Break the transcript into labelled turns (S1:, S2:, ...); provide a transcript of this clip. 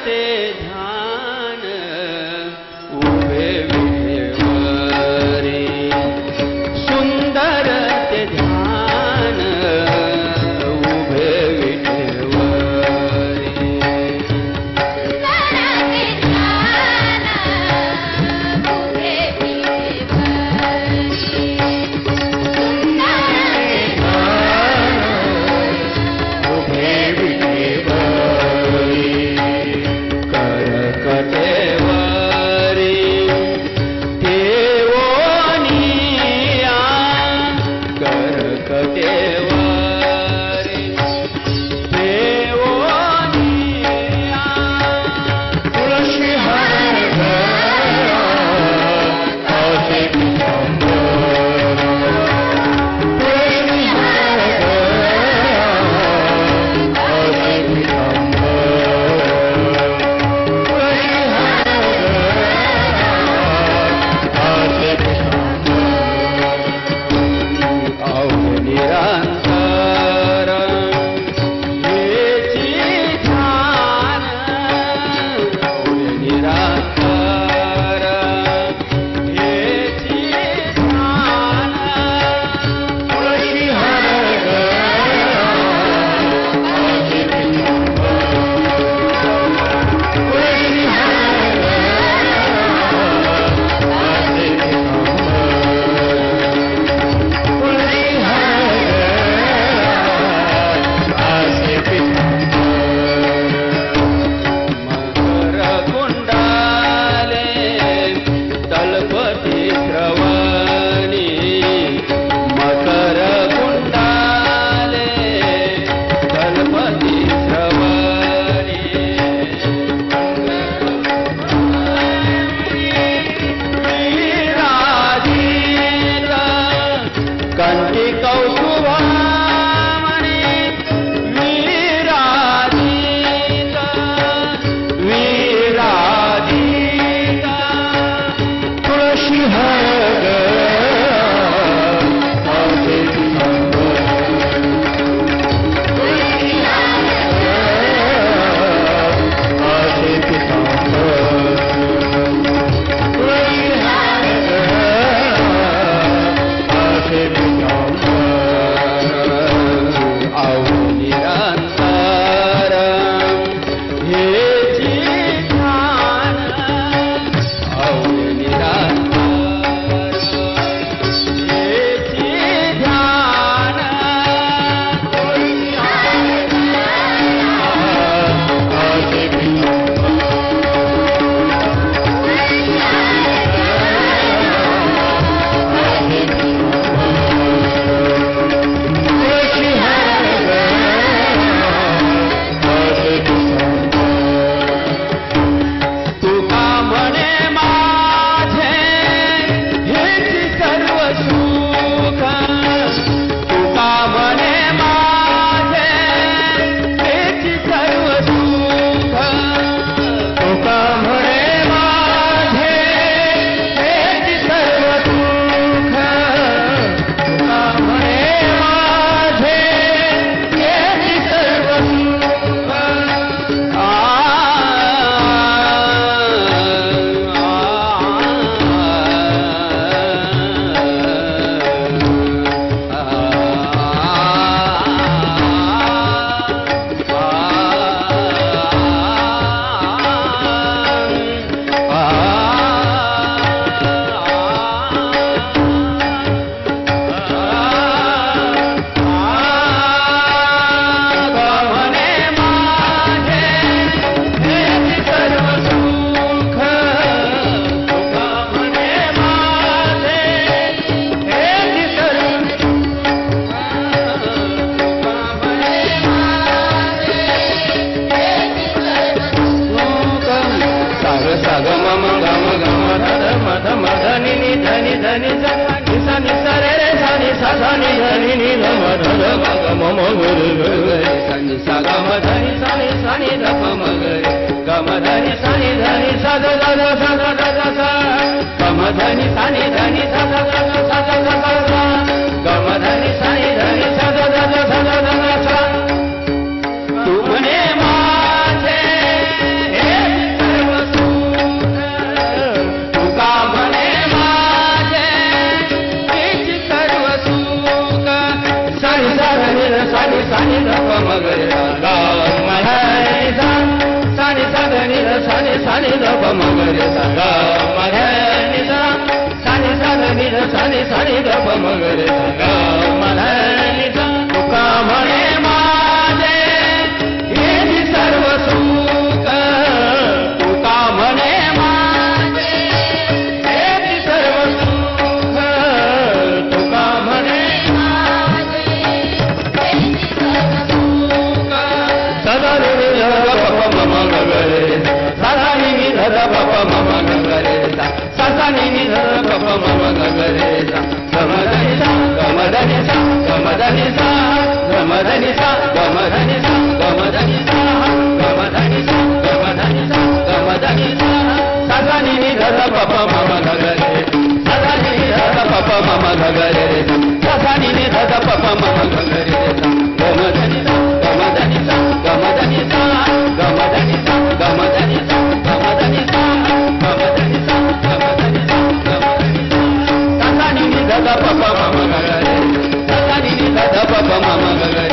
S1: ते ध्यान उभे विठेवरी सुंदर ते ध्यान उभे विठेवरी
S2: तू म्हणे माझे हे
S1: गरे सा गा मा धा नि सा सा नि सा ध नि ध सा नि ध प म गरे सा गा मा धा नि सा सा नि ध नि ध सा नि ध प म गरे सा गा मा धा नि सा तुका म्हणे माझे हे सर्व सुख तुका म्हणे माझे हे सर्व सुख तुका म्हणे माझे हे सर्व सुख सदा नि ध प म गरे सदा नि ध प म गरे सदा नि ध प म गरे गमधनि सा गमधनि सा गमधनि सा गमधनि सा गमधनि सा गमधनि सा गमधनि सा गमधनि सा गमधनि सा सदा नि ध प म गरे सदा नि ध प म गरे सदा नि ध प म गरे गमधनि सा गमधनि सा गमधनि सा गमधनि सा गमधनि सा गमधनि सा गमधनि सा गमधनि सा गमधनि सा सदा नि ध प म गरे सदा नि ध प म गरे